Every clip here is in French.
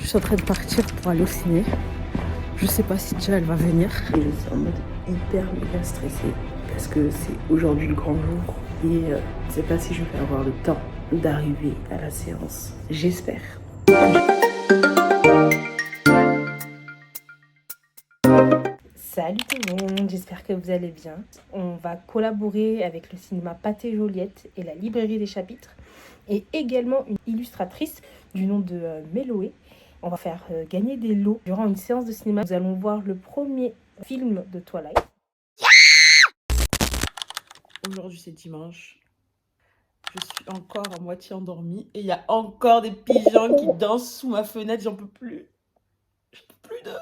Je suis en train de partir pour aller au ciné. Je sais pas si déjà elle va venir. Et je suis en mode hyper méga stressée parce que c'est aujourd'hui le grand jour et je sais pas si je vais avoir le temps d'arriver à la séance. J'espère. Salut tout le monde, j'espère que vous allez bien. On va collaborer avec le cinéma Pathé Joliette et la librairie des chapitres et également une illustratrice du nom de Méloé. On va faire gagner des lots durant une séance de cinéma. Nous allons voir le premier film de Twilight. Aujourd'hui c'est dimanche. Je suis encore à moitié endormie et il y a encore des pigeons qui dansent sous ma fenêtre. J'en peux plus. J'en peux plus de...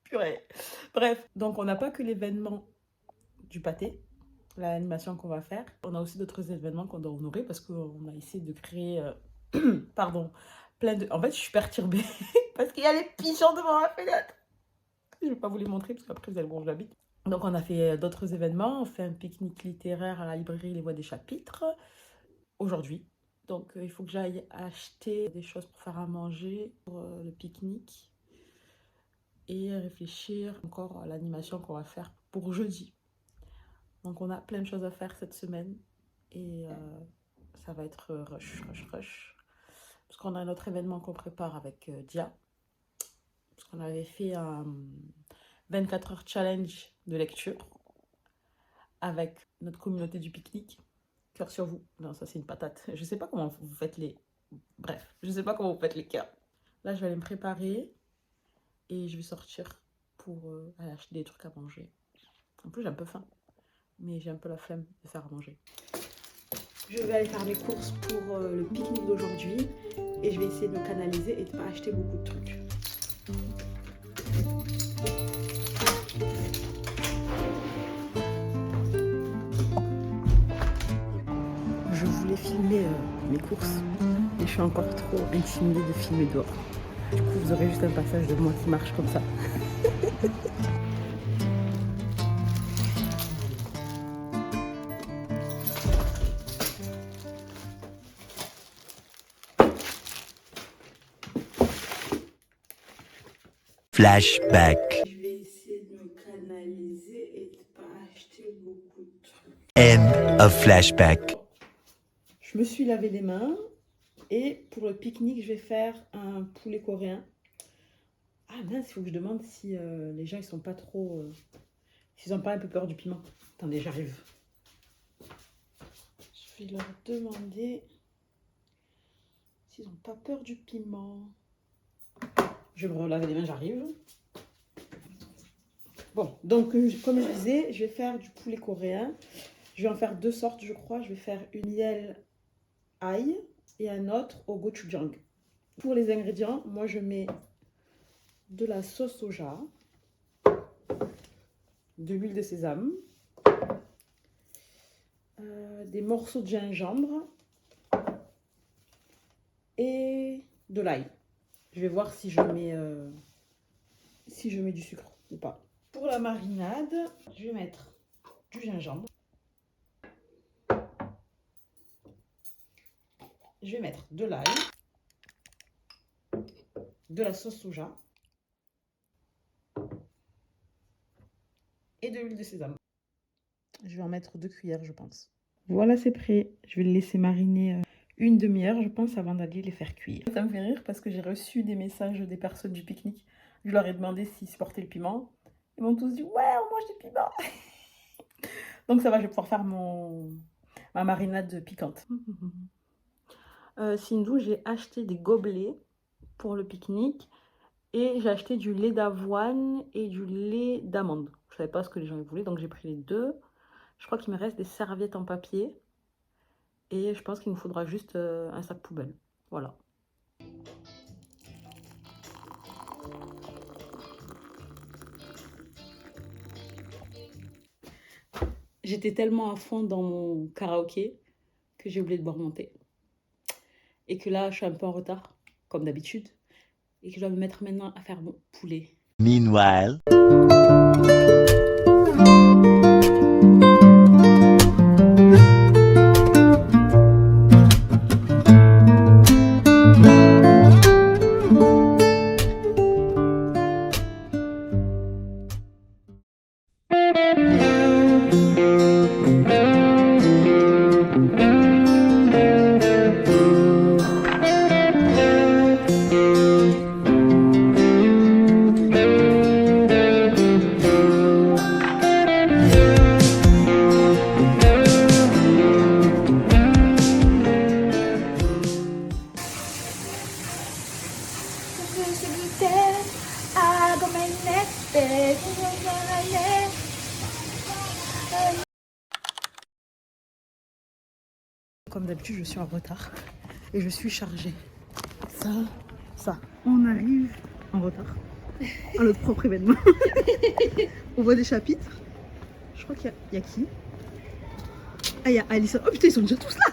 Purée. Bref, donc on n'a pas que l'événement du pâté, l'animation qu'on va faire. On a aussi d'autres événements qu'on doit honorer parce qu'on a essayé de créer... pardon. Plein de... En fait, je suis perturbée parce qu'il y a les pigeons devant ma fenêtre. Je ne vais pas vous les montrer parce qu'après, vous allez voir où j'habite. Donc, on a fait d'autres événements. On fait un pique-nique littéraire à la librairie Les Voix des Chapitres aujourd'hui. Donc, il faut que j'aille acheter des choses pour faire à manger pour le pique-nique et réfléchir encore à l'animation qu'on va faire pour jeudi. Donc, on a plein de choses à faire cette semaine et ça va être rush. Parce qu'on a un autre événement qu'on prépare avec Dia. Parce qu'on avait fait un 24 heures challenge de lecture avec notre communauté du pique-nique. Cœur sur vous. Non, ça c'est une patate. Je sais pas comment vous faites les... Bref, je sais pas comment vous faites les cœurs. Là, je vais aller me préparer et je vais sortir pour aller acheter des trucs à manger. En plus, j'ai un peu faim. Mais j'ai un peu la flemme de faire à manger. Je vais aller faire mes courses pour le pique-nique d'aujourd'hui et je vais essayer de me canaliser et de ne pas acheter beaucoup de trucs. Je voulais filmer mes courses et je suis encore trop intimidée de filmer dehors. Du coup, vous aurez juste un passage de moi qui marche comme ça. Flashback. Je vais essayer de me canaliser et de ne pas acheter beaucoup de trucs. End of flashback. Je me suis lavé les mains et pour le pique-nique, je vais faire un poulet coréen. Ah mince, il faut que je demande si les gens ils sont pas trop... s'ils n'ont pas un peu peur du piment. Attendez, j'arrive. Je vais leur demander s'ils n'ont pas peur du piment. Je vais me relaver les mains, j'arrive. Bon, donc comme je disais, je vais faire du poulet coréen. Je vais en faire deux sortes, je crois. Je vais faire une miel ail et un autre au gochujang. Pour les ingrédients, moi je mets de la sauce soja, de l'huile de sésame, des morceaux de gingembre et de l'ail. Je vais voir si je mets du sucre ou pas. Pour la marinade, je vais mettre du gingembre. Je vais mettre de l'ail, de la sauce soja et de l'huile de sésame. Je vais en mettre 2 cuillères, je pense. Voilà, c'est prêt. Je vais le laisser mariner une demi-heure, je pense, avant d'aller les faire cuire. Ça me fait rire parce que j'ai reçu des messages des personnes du pique-nique. Je leur ai demandé s'ils supportaient le piment. Ils m'ont tous dit « Ouais, on mange du piment !» Donc ça va, je vais pouvoir faire ma marinade piquante. Sindou, j'ai acheté des gobelets pour le pique-nique et j'ai acheté du lait d'avoine et du lait d'amande. Je ne savais pas ce que les gens voulaient, donc j'ai pris les deux. Je crois qu'il me reste des serviettes en papier et je pense qu'il nous faudra juste un sac poubelle. Voilà. J'étais tellement à fond dans mon karaoké que j'ai oublié de boire mon thé. Et que là, je suis un peu en retard, comme d'habitude. Et que je dois me mettre maintenant à faire mon poulet. Meanwhile. Comme d'habitude, je suis en retard et je suis chargée. Ça, on arrive en retard à notre propre événement. On voit des chapitres. Je crois qu'il y a qui? Ah, il y a Alison. Oh putain, ils sont déjà tous là.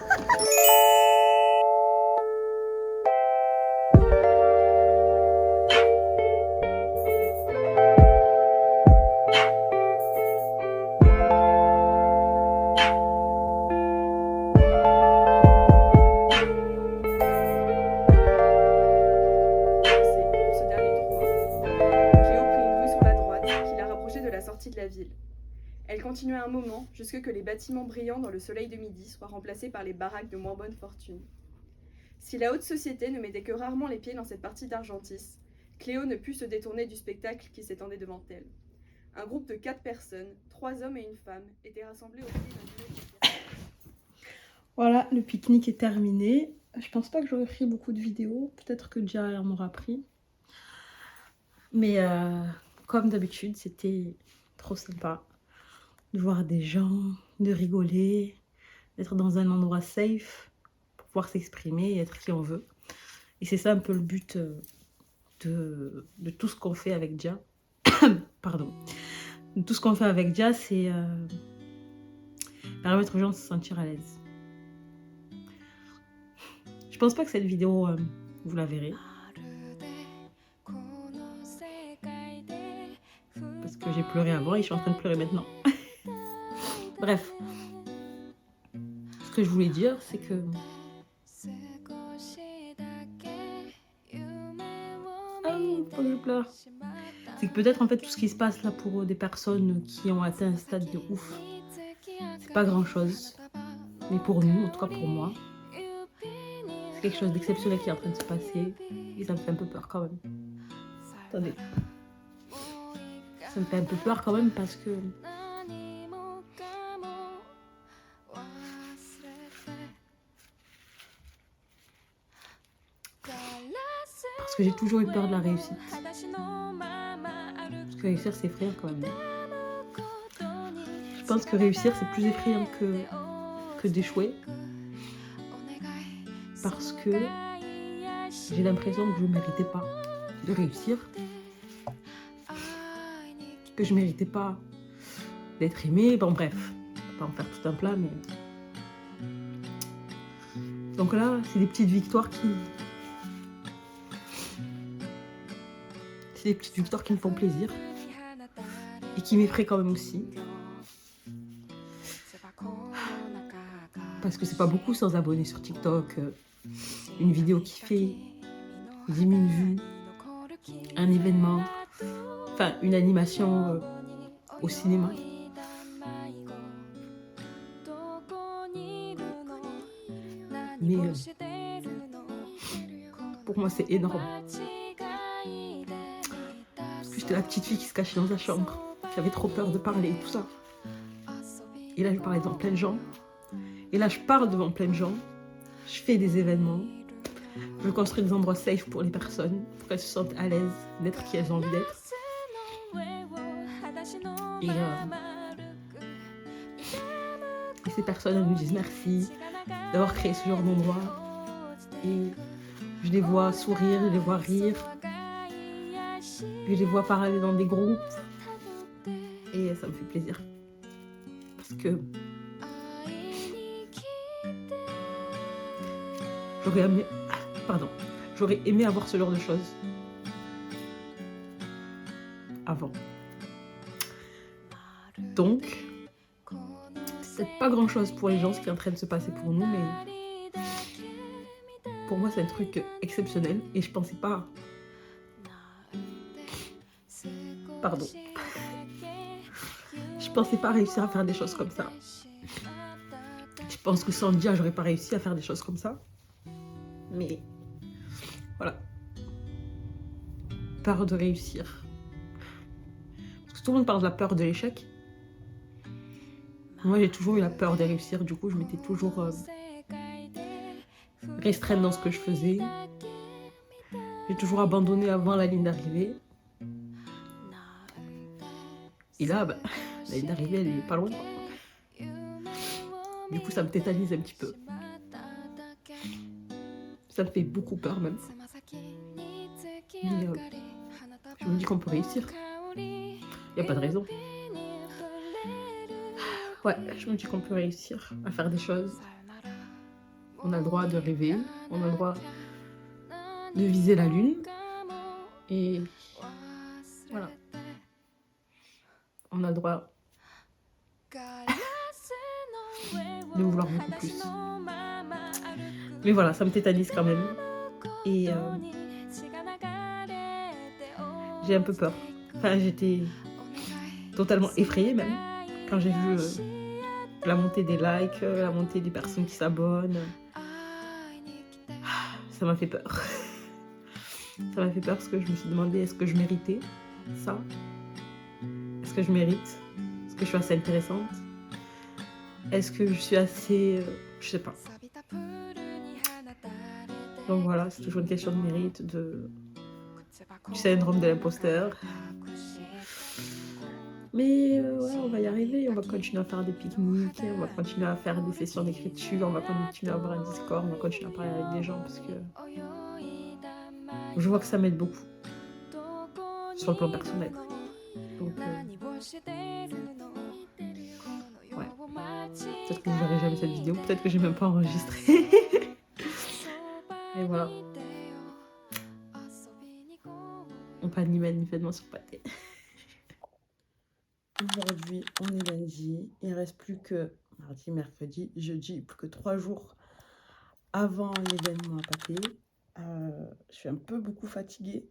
De la ville. Elle continuait un moment, jusque que les bâtiments brillants dans le soleil de midi soient remplacés par les baraques de moins bonne fortune. Si la haute société ne mettait que rarement les pieds dans cette partie d'Argentis, Cléo ne put se détourner du spectacle qui s'étendait devant elle. Un groupe de 4 personnes, 3 hommes et une femme, étaient rassemblés au pied d'un immeuble. Voilà, le pique-nique est terminé. Je pense pas que j'aurais pris beaucoup de vidéos. Peut-être que Dia en aura pris. Mais comme d'habitude, c'était trop sympa de voir des gens, de rigoler, d'être dans un endroit safe pour pouvoir s'exprimer et être qui on veut. Et c'est ça un peu le but de tout ce qu'on fait avec Dia. Pardon. De tout ce qu'on fait avec Dia, c'est permettre aux gens de se sentir à l'aise. Je pense pas que cette vidéo, vous la verrez. Parce que j'ai pleuré avant et je suis en train de pleurer maintenant. Bref. Ce que je voulais dire, c'est que... Ah, faut que je pleure. C'est que peut-être en fait tout ce qui se passe là pour des personnes qui ont atteint un stade de ouf, c'est pas grand chose. Mais pour nous, en tout cas pour moi, c'est quelque chose d'exceptionnel qui est en train de se passer. Et ça me fait un peu peur quand même. Attendez. Ça me fait un peu peur quand même parce que... Parce que j'ai toujours eu peur de la réussite. Parce que réussir, c'est effrayant quand même. Je pense que réussir, c'est plus effrayant que d'échouer. Parce que j'ai l'impression que je ne méritais pas de réussir. Que je ne méritais pas d'être aimée. Bon, bref, on va pas en faire tout un plat, mais... Donc là, c'est des petites victoires qui... C'est des petites victoires qui me font plaisir. Et qui m'effraient quand même aussi. Parce que c'est pas beaucoup sans abonnés sur TikTok. Une vidéo qui fait 10 000 vues. Un événement. Enfin, une animation au cinéma. Mais pour moi, c'est énorme. Parce que j'étais la petite fille qui se cachait dans sa chambre. J'avais trop peur de parler et tout ça. Et là, je parlais devant plein de gens. Et là, je parle devant plein de gens. Je fais des événements. Je construis des endroits safe pour les personnes. Pour qu'elles se sentent à l'aise d'être qui elles ont envie d'être. Et ces personnes, elles nous disent merci d'avoir créé ce genre d'endroit. Et je les vois sourire, je les vois rire. Je les vois parler dans des groupes. Et ça me fait plaisir. Parce que j'aurais aimé avoir ce genre de choses avant. Donc, c'est pas grand chose pour les gens ce qui est en train de se passer pour nous, mais pour moi c'est un truc exceptionnel et je pensais pas... Pardon. Je pensais pas réussir à faire des choses comme ça. Je pense que sans Dia, j'aurais pas réussi à faire des choses comme ça. Mais voilà. Peur de réussir. Parce que tout le monde parle de la peur de l'échec. Moi, j'ai toujours eu la peur de réussir. Du coup, je m'étais toujours restreinte dans ce que je faisais. J'ai toujours abandonné avant la ligne d'arrivée. Et là, bah, la ligne d'arrivée, elle est pas loin. Du coup, ça me tétanise un petit peu. Ça me fait beaucoup peur même. Mais je me dis qu'on peut réussir. Il n'y a pas de raison. Ouais, je me dis qu'on peut réussir à faire des choses. On a le droit de rêver. On a le droit de viser la lune. Et voilà. On a le droit de vouloir beaucoup plus. Mais voilà, ça me tétanise quand même. Et j'ai un peu peur. Enfin, j'étais totalement effrayée même quand j'ai vu la montée des likes, la montée des personnes qui s'abonnent. Ça m'a fait peur. Ça m'a fait peur parce que je me suis demandé est-ce que je méritais ça? Est-ce que je mérite? Est-ce que je suis assez intéressante? Est-ce que je suis assez... je sais pas. Donc voilà, c'est toujours une question de mérite, du syndrome de l'imposteur. Mais ouais, on va y arriver, on va continuer à faire des pique-niques, on va continuer à faire des sessions d'écriture, on va continuer à avoir un Discord, on va continuer à parler avec des gens parce que je vois que ça m'aide beaucoup sur le plan personnel. Donc ouais, peut-être que je verrai jamais cette vidéo, peut-être que j'ai même pas enregistré. Et voilà. On panime un événement sur Pathé. Aujourd'hui, on est lundi. Il ne reste plus que mardi, mercredi, jeudi, plus que 3 jours avant l'événement à Pathé. Je suis un peu beaucoup fatiguée.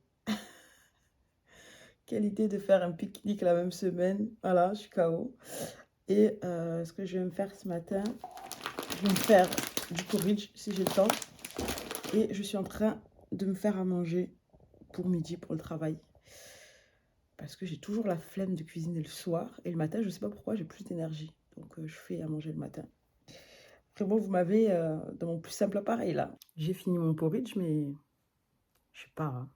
Quelle idée de faire un pique-nique la même semaine. Voilà, je suis KO. Et ce que je vais me faire ce matin, je vais me faire du porridge si j'ai le temps. Et je suis en train de me faire à manger pour midi, pour le travail. Parce que j'ai toujours la flemme de cuisiner le soir. Et le matin, je ne sais pas pourquoi, j'ai plus d'énergie. Donc, je fais à manger le matin. Après, bon, vous m'avez dans mon plus simple appareil, là. J'ai fini mon porridge, mais... Je sais pas. Hein.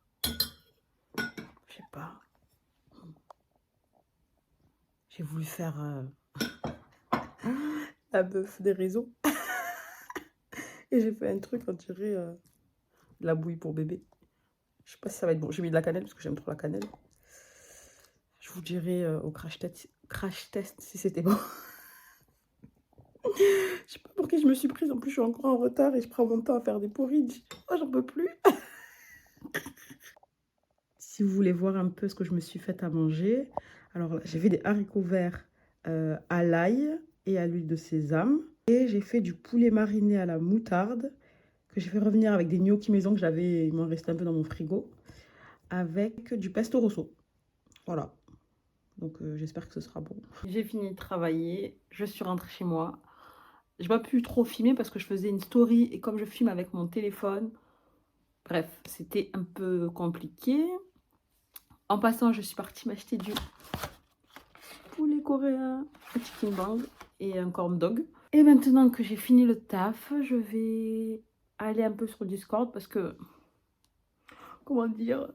Je sais pas. J'ai voulu faire la bœuf des raisons. Et j'ai fait un truc, on dirait de la bouillie pour bébé. Je sais pas si ça va être bon. J'ai mis de la cannelle, parce que j'aime trop la cannelle. Je vous dirai au crash test si c'était bon. Je sais pas pour qui je me suis prise. En plus, je suis encore en retard et je prends mon temps à faire des porridge. Oh, j'en peux plus. Si vous voulez voir un peu ce que je me suis fait à manger. Alors là, j'ai fait des haricots verts à l'ail et à l'huile de sésame. Et j'ai fait du poulet mariné à la moutarde que j'ai fait revenir avec des gnocchis maison que j'avais, il m'en restait un peu dans mon frigo. Avec du pesto rosso. Voilà. Donc j'espère que ce sera bon. J'ai fini de travailler. Je suis rentrée chez moi. Je n'ai pas pu trop filmer parce que je faisais une story et comme je filme avec mon téléphone, bref, c'était un peu compliqué. En passant, je suis partie m'acheter du poulet coréen, un chicken bang et un corn dog. Et maintenant que j'ai fini le taf, je vais aller un peu sur le Discord parce que, comment dire,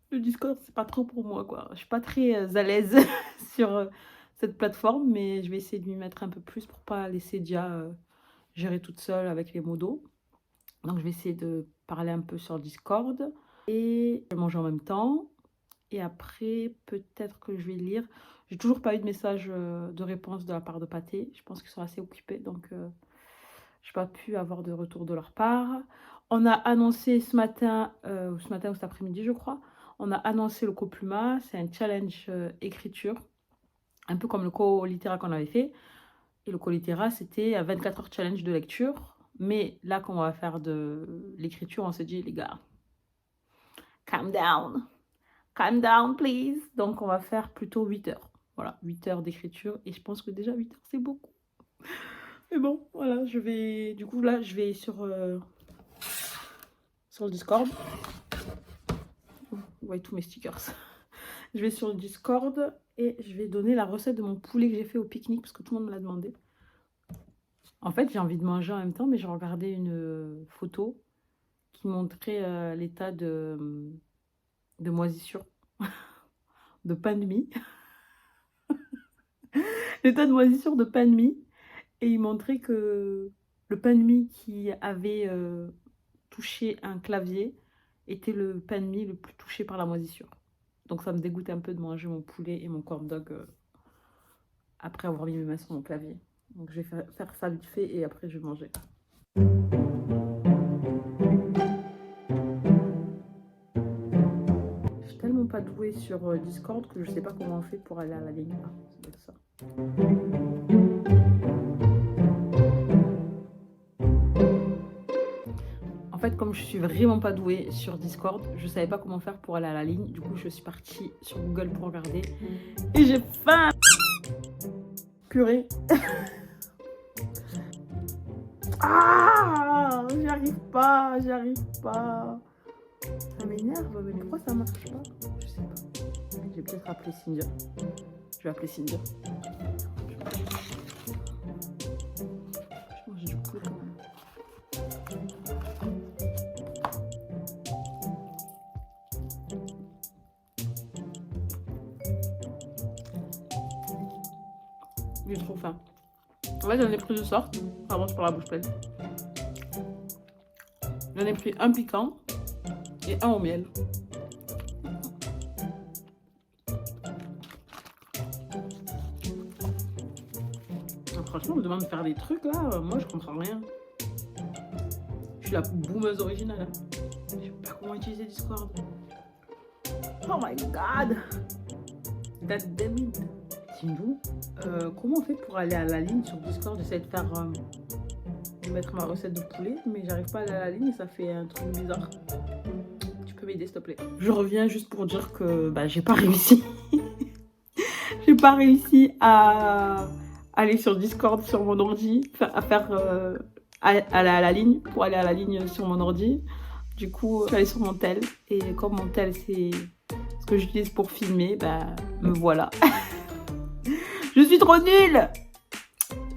le Discord, c'est pas trop pour moi, quoi. Je suis pas très à l'aise sur cette plateforme, mais je vais essayer de m'y mettre un peu plus pour pas laisser Dia gérer toute seule avec les modos. Donc je vais essayer de parler un peu sur Discord et je vais manger en même temps. Et après, peut-être que je vais lire. J'ai toujours pas eu de message de réponse de la part de Pathé. Je pense qu'ils sont assez occupés, donc je n'ai pas pu avoir de retour de leur part. On a annoncé ce matin ou cet après-midi, je crois, on a annoncé le Copluma. C'est un challenge écriture, un peu comme le co-littéra qu'on avait fait. Et le co-littéra, c'était un 24 heures challenge de lecture. Mais là, quand on va faire de l'écriture, on s'est dit, les gars, calm down. Calm down, please. Donc, on va faire plutôt 8 heures. Voilà, 8 heures d'écriture. Et je pense que déjà 8 heures, c'est beaucoup. Mais bon, voilà, je vais... Du coup, là, je vais sur le Discord. Vous voyez tous mes stickers. Je vais sur le Discord et je vais donner la recette de mon poulet que j'ai fait au pique-nique parce que tout le monde me l'a demandé. En fait, j'ai envie de manger en même temps, mais j'ai regardé une photo qui montrait l'état de moisissure de pain de mie. L'état de moisissure de pain de mie. Et il montrait que le pain de mie qui avait touché un clavier était le pain de mie le plus touché par la moisissure. Donc ça me dégoûtait un peu de manger mon poulet et mon corn dog après avoir mis mes mains sur mon clavier. Donc je vais faire ça vite fait et après je vais manger. Je suis tellement pas douée sur Discord que je sais pas comment on fait pour aller à la ligne. Ah, ça doit être ça. En fait, comme je suis vraiment pas douée sur Discord, je savais pas comment faire pour aller à la ligne. Du coup, je suis partie sur Google pour regarder. Et j'ai faim. Purée. Ah, j'y arrive pas. Ça m'énerve, mais pourquoi ça marche pas? Je sais pas. Je vais peut-être appeler Cynthia. Je vais appeler Cynthia. Je mange du poulet quand même. J'ai trop faim. En fait, j'en ai pris deux sortes. Pardon, je prends la bouche pleine. J'en ai pris un piquant et un au miel. Alors, franchement, on me demande de faire des trucs là. Moi, je comprends rien. Je suis la boomeuse originale. Hein. Je sais pas comment utiliser Discord. Oh my god! That damn it! Dis-nous, comment on fait pour aller à la ligne sur Discord? J'essaie de faire de mettre ma recette de poulet, mais j'arrive pas à aller à la ligne et ça fait un truc bizarre. Tu peux m'aider s'il te plaît? Je reviens juste pour dire que j'ai pas réussi. J'ai pas réussi à aller sur Discord sur mon ordi, à faire aller à la ligne, pour aller à la ligne sur mon ordi. Du coup, je suis allée sur mon tel et comme mon tel c'est ce que j'utilise pour filmer, me voilà. Je suis trop nulle.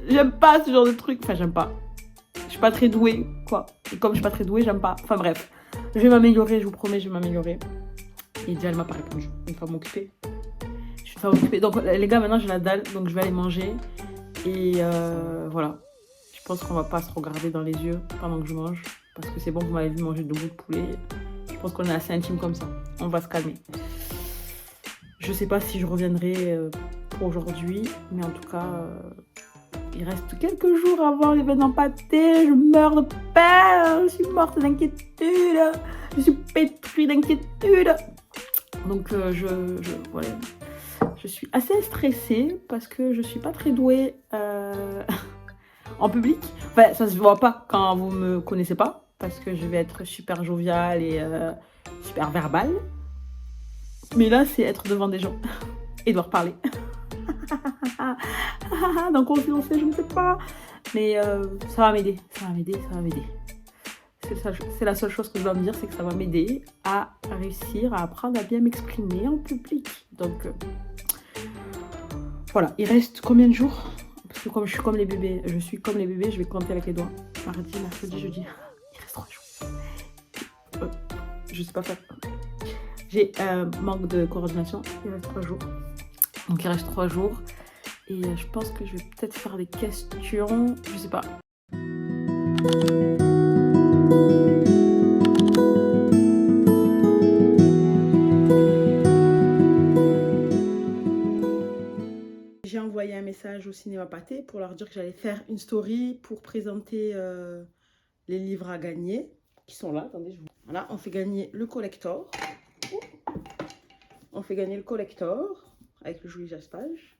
J'aime pas ce genre de truc. Enfin, j'aime pas. Je suis pas très douée, quoi. Et comme je suis pas très douée, j'aime pas. Enfin, bref. Je vais m'améliorer, je vous promets, je vais m'améliorer. Et déjà, elle m'a pas répondu. Une femme occupée. Je suis une femme occupée. Donc, les gars, maintenant, j'ai la dalle. Donc, je vais aller manger. Et voilà. Je pense qu'on va pas se regarder dans les yeux pendant que je mange. Parce que c'est bon, vous m'avez vu manger 2 bouts de poulet. Je pense qu'on est assez intime comme ça. On va se calmer. Je sais pas si je reviendrai pour aujourd'hui, mais en tout cas, il reste quelques jours avant l'événement pâté. Je meurs de peur, je suis morte d'inquiétude, je suis pétrie d'inquiétude. Donc voilà. Je suis assez stressée parce que je suis pas très douée en public. Enfin, ça se voit pas quand vous me connaissez pas, parce que je vais être super joviale et super verbale. Mais là, c'est être devant des gens et leur parler. Dans quoi on se lancer, je ne sais pas. Mais ça va m'aider, ça va m'aider. C'est la seule chose que je dois me dire, c'est que ça va m'aider à réussir à apprendre à bien m'exprimer en public. Donc voilà, il reste combien de jours? Parce que comme je suis comme les bébés, je vais compter avec les doigts. Mardi, mercredi, jeudi. Il reste 3 jours. Je sais pas faire. J'ai un manque de coordination, il reste 3 jours. Donc il reste 3 jours. Et je pense que je vais peut-être faire des questions, je sais pas. J'ai envoyé un message au cinéma Pâté pour leur dire que j'allais faire une story pour présenter les livres à gagner. Qui sont là, attendez, voilà, on fait gagner le collector. On fait gagner le collector avec le Julie Jaspage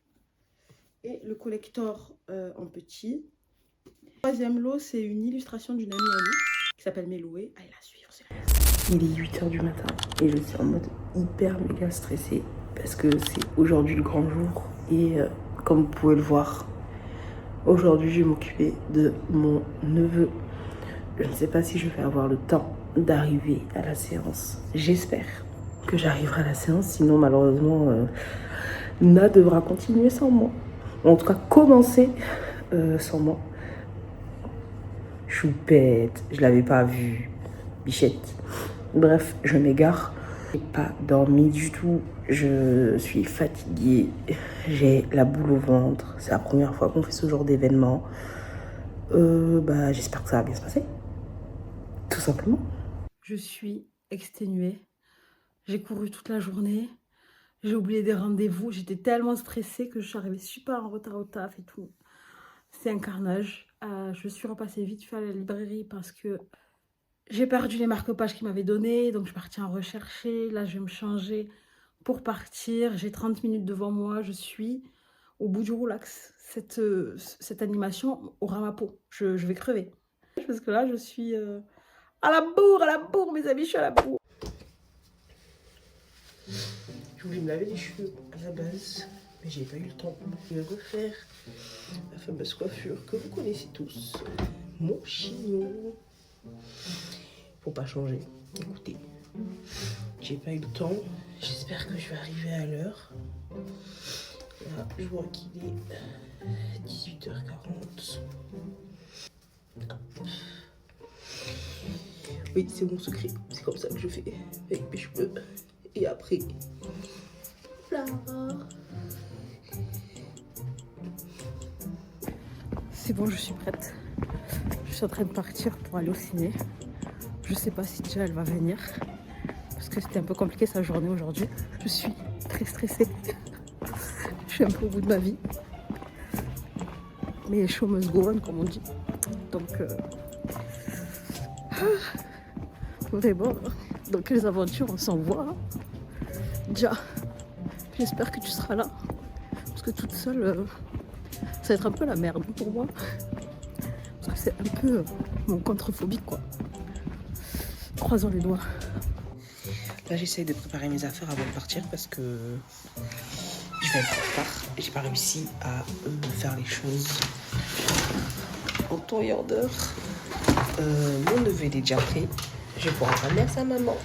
et le collector en petit. Le troisième lot, c'est une illustration d'une amie à nous qui s'appelle Méloué. Allez la suivre, c'est la... Il est 8 h du matin et je suis en mode hyper méga stressée parce que c'est aujourd'hui le grand jour et comme vous pouvez le voir, aujourd'hui je vais m'occuper de mon neveu. Je ne sais pas si je vais avoir le temps d'arriver à la séance. J'espère que j'arriverai à la séance, sinon malheureusement Na devra continuer sans moi. En tout cas commencer sans moi. Je suis bête, je l'avais pas vu. bichette. Bref, je m'égare. Je n'ai pas dormi du tout. Je suis fatiguée. J'ai la boule au ventre. C'est la première fois qu'on fait ce genre d'événement. J'espère que ça va bien se passer. Tout simplement. Je suis exténuée. J'ai couru toute la journée. J'ai oublié des rendez-vous. J'étais tellement stressée que je suis arrivée super en retard au taf et tout. C'est un carnage. Je suis repassée vite fait à la librairie parce que j'ai perdu les marque-pages qu'ils m'avaient donnés. Donc je suis partie en rechercher. Là, je vais me changer pour partir. J'ai 30 minutes devant moi. Je suis au bout du roulax. Cette animation aura ma peau. Je vais crever. Parce que là, je suis à la bourre, mes amis. Je suis à la bourre. Je voulais me laver les cheveux à la base, mais j'ai pas eu le temps. Je vais refaire la fameuse coiffure que vous connaissez tous, mon chignon. Faut pas changer. Écoutez, j'ai pas eu le temps. J'espère que je vais arriver à l'heure. Là, je vois qu'il est 18h40. Oui, c'est mon secret. C'est comme ça que je fais avec mes cheveux. Et après, là. C'est bon, je suis prête. Je suis en train de partir pour aller au ciné. Je sais pas si déjà elle va venir. Parce que c'était un peu compliqué sa journée aujourd'hui. Je suis très stressée. Je suis un peu au bout de ma vie. Mais show must go on, comme on dit. Donc, vraiment, dans quelles aventures on s'envoie. Hein. Déjà, j'espère que tu seras là. Parce que toute seule, ça va être un peu la merde pour moi. Parce que c'est un peu mon contre-phobique, quoi. Croisons les doigts. Là, j'essaye de préparer mes affaires avant de partir parce que je vais être en retard. J'ai pas réussi à faire les choses en temps et en heure. Mon neveu est déjà prêt. Je vais pouvoir ramener à sa maman.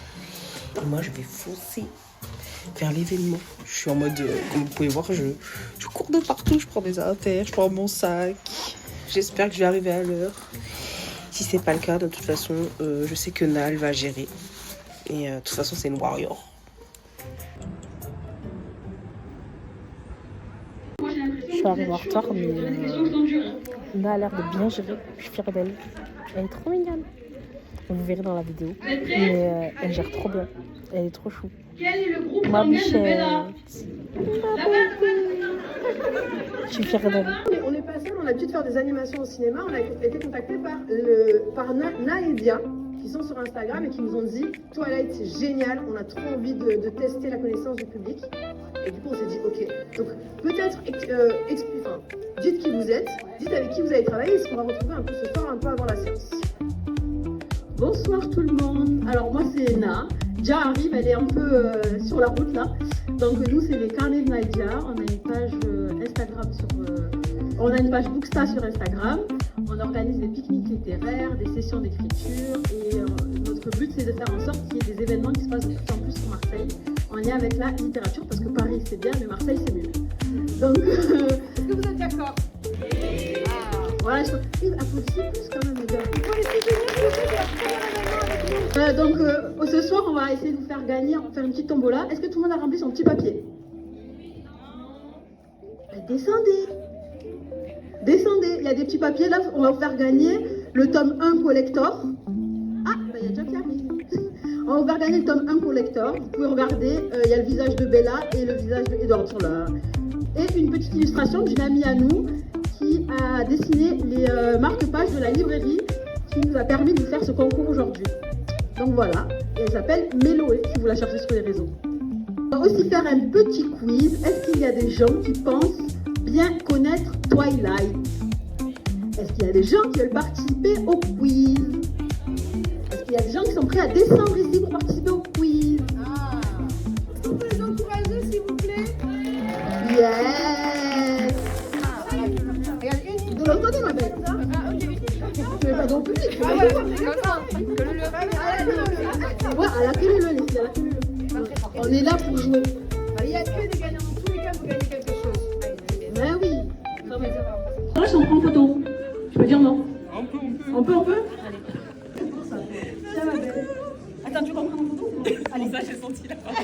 Et moi, je vais foncer vers l'événement. Je suis en mode, comme vous pouvez voir, je cours de partout. Je prends mes affaires, je prends mon sac. J'espère que je vais arriver à l'heure. Si c'est pas le cas, de toute façon, je sais que Nal va gérer. Et de toute façon, c'est une warrior. Je suis arrivée en retard, mais Nal a l'air de bien gérer. Je suis fière d'elle. Elle est trop mignonne. Vous verrez dans la vidéo. Mais elle gère trop bien. Elle est trop chou. Ma bichette. Je suis fière d'elle. On n'est pas seul, on a l'habitude de faire des animations au cinéma. On a été contacté par Naedia, qui sont sur Instagram et qui nous ont dit Twilight, c'est génial, on a trop envie de tester la connaissance du public. Et du coup, on s'est dit ok. Donc, peut-être, dites qui vous êtes, dites avec qui vous avez travaillé, et ce qu'on va retrouver un peu ce soir, un peu avant la séance. Bonsoir tout le monde. Alors, moi, c'est Na. Dia arrive, elle est un peu sur la route là. Donc, nous, c'est les carnets de Nadia. On a une page Instagram on a une page Booksta sur Instagram. On organise des pique-niques littéraires, des sessions d'écriture et notre but c'est de faire en sorte qu'il y ait des événements qui se passent de plus en plus sur Marseille en lien avec la littérature parce que Paris c'est bien mais Marseille c'est mieux. Donc, est-ce que vous êtes d'accord? Voilà, applaudissez plus quand même les gars. Donc ce soir on va essayer de vous faire gagner, on va faire une petite tombola. Est-ce que tout le monde a rempli son petit papier? Descendez, il y a des petits papiers là, on va vous faire gagner le tome 1 collector. Ah, il y a déjà qui arrive. On va vous faire gagner le tome 1 collector. Vous pouvez regarder, il y a le visage de Bella et le visage d'Edouard sur là. Et une petite illustration d'une amie à nous qui a dessiné les marque-pages de la librairie qui nous a permis de faire ce concours aujourd'hui. Donc voilà, et elle s'appelle Méloé si vous la cherchez sur les réseaux. On va aussi faire un petit quiz. Est-ce qu'il y a des gens qui pensent bien connaître Twilight? Est-ce qu'il y a des gens qui veulent participer au quiz? Est-ce qu'il y a des gens qui sont prêts à descendre ici pour participer au quiz? Est-ce qu'on peut les encourager s'il vous plaît? Yes! Vous l'entendez ma belle? Tu veux pas dans le public? Ouais, à la queue le laisse, à la queue le. On est là pour jouer. Il y a que des gagnants. Dans tous les cas, vous gagnez quelque chose. Ben oui. Moi, je t'en prends en photo. Je peux dire non. On peut. Allez. Ça va, belle. Attends, tu comprends mon photo? Allez, ça, j'ai senti la parole.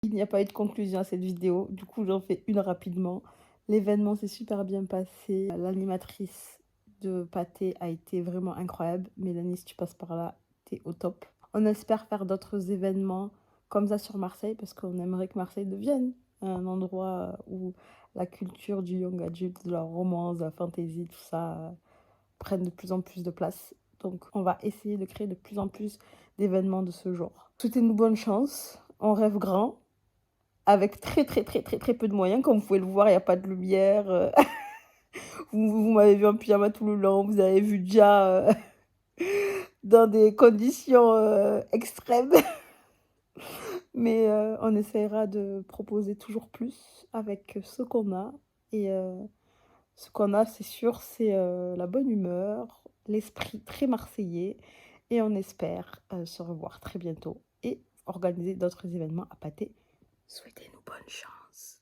Il n'y a pas eu de conclusion à cette vidéo, du coup j'en fais une rapidement. L'événement s'est super bien passé. L'animatrice de Pâté a été vraiment incroyable. Mélanie, si tu passes par là, t'es au top. On espère faire d'autres événements comme ça sur Marseille parce qu'on aimerait que Marseille devienne un endroit où la culture du young adult, de la romance, de la fantasy, tout ça prenne de plus en plus de place. Donc on va essayer de créer de plus en plus d'événements de ce genre. Souhaitez-nous bonne chance, on rêve grand. Avec très peu de moyens. Comme vous pouvez le voir, il n'y a pas de lumière. Vous m'avez vu en pyjama tout le long. Vous avez vu déjà dans des conditions extrêmes. Mais on essaiera de proposer toujours plus avec ce qu'on a. Et ce qu'on a, c'est sûr, c'est la bonne humeur, l'esprit très marseillais. Et on espère se revoir très bientôt et organiser d'autres événements à Pâté. Souhaitez-nous bonne chance.